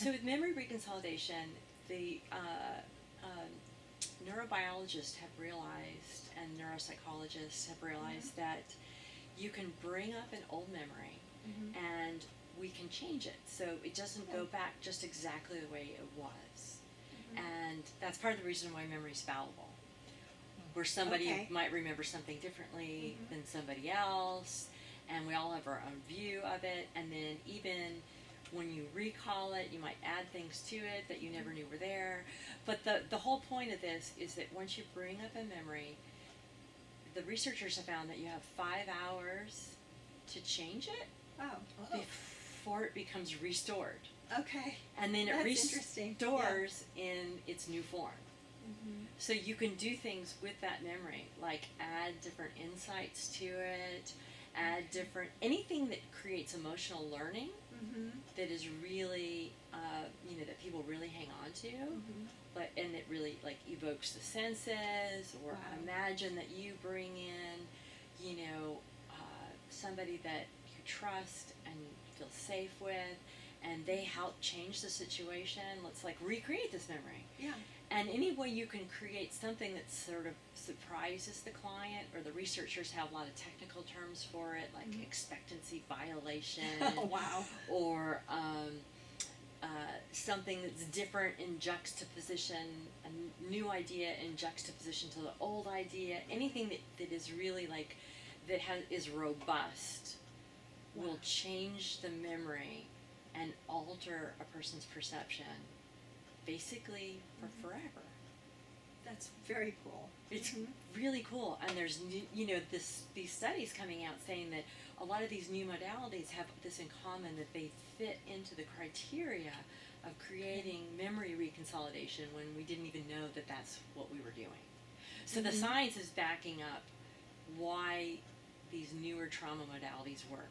So with memory reconsolidation, the neurobiologists have realized and neuropsychologists have realized that you can bring up an old memory and we can change it so it doesn't go back just exactly the way it was. And that's part of the reason why memory is fallible. Where somebody might remember something differently than somebody else, and we all have our own view of it, and then even when you recall it, you might add things to it that you never knew were there. But the whole point of this is that once you bring up a memory, the researchers have found that you have 5 hours to change it before it becomes restored. Okay. And then it That's restores in its new form. So you can do things with that memory, like add different insights to it, add different, anything that creates emotional learning that is really, that people really hang on to, and it really like evokes the senses, or imagine that you bring in, somebody that you trust and feel safe with, and they help change the situation. Let's like recreate this memory. Yeah. And any way you can create something that sort of surprises the client, or the researchers have a lot of technical terms for it, like expectancy violation. Oh, wow. Or something that's different in juxtaposition, a new idea in juxtaposition to the old idea. Anything that is really like, is robust will change the memory and alter a person's perception basically for forever. That's very cool. It's really cool, and there's these studies coming out saying that a lot of these new modalities have this in common, that they fit into the criteria of creating memory reconsolidation when we didn't even know that that's what we were doing. So the science is backing up why these newer trauma modalities work.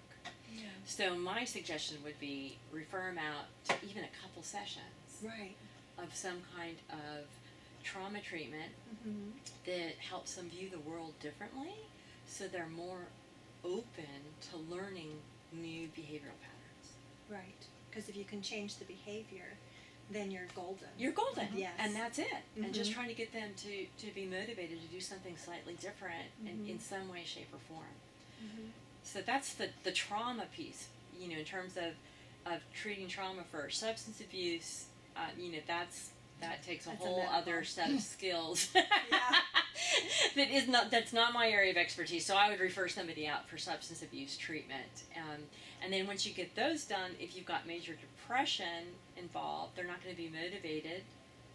Yeah. So my suggestion would be refer them out to even a couple sessions of some kind of trauma treatment that helps them view the world differently, so they're more open to learning new behavioral patterns. Right. Because if you can change the behavior, then you're golden. You're golden. Yes. And that's it. And just trying to get them to be motivated to do something slightly different in some way, shape, or form. So that's the trauma piece, in terms of treating trauma. For substance abuse, that takes a whole other set of skills. That's not my area of expertise. So I would refer somebody out for substance abuse treatment. And then once you get those done, if you've got major depression involved, they're not going to be motivated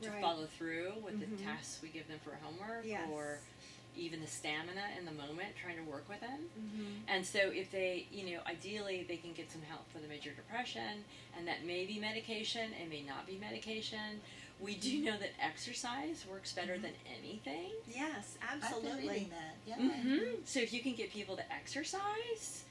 to follow through with the tasks we give them for homework, or even the stamina in the moment trying to work with them. And so if they, ideally they can get some help for the major depression, and that may be medication, it may not be medication. We do know that exercise works better than anything. Yes, absolutely. I've been reading that. Yeah. So if you can get people to exercise,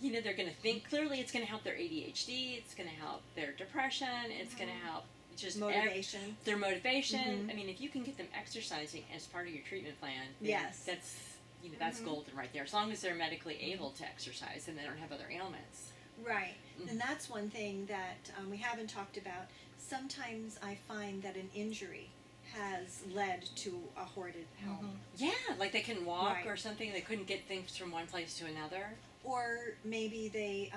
they're going to think clearly. It's going to help their ADHD. It's going to help their depression. It's going to help just motivation. Their motivation. I mean, if you can get them exercising as part of your treatment plan, that's golden right there. As long as they're medically able to exercise and they don't have other ailments. Right. And that's one thing that we haven't talked about. Sometimes I find that an injury has led to a hoarded home. Yeah, like they can walk or something. They couldn't get things from one place to another. Or maybe they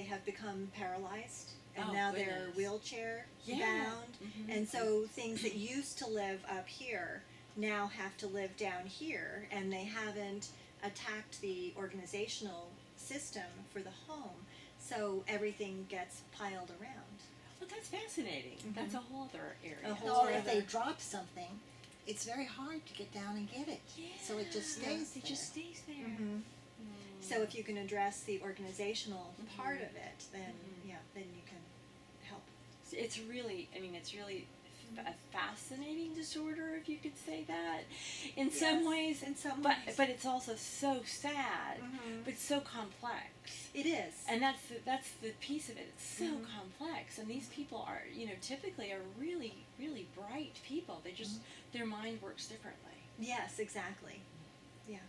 have become paralyzed, and now they're wheelchair bound. And so things that used to live up here now have to live down here, and they haven't attacked the organizational system for the home, so everything gets piled around. Well, that's fascinating. That's a whole other area. Or if they drop something, it's very hard to get down and get it. Yeah. So it just stays there. It just stays there. So if you can address the organizational part of it, then then you can help. It's really a fascinating disorder, if you could say that, in some ways. But it's also so sad, but so complex. It is. And that's the piece of it. It's so complex, and these people are, typically are really, really bright people. They just their mind works differently. Yes, exactly.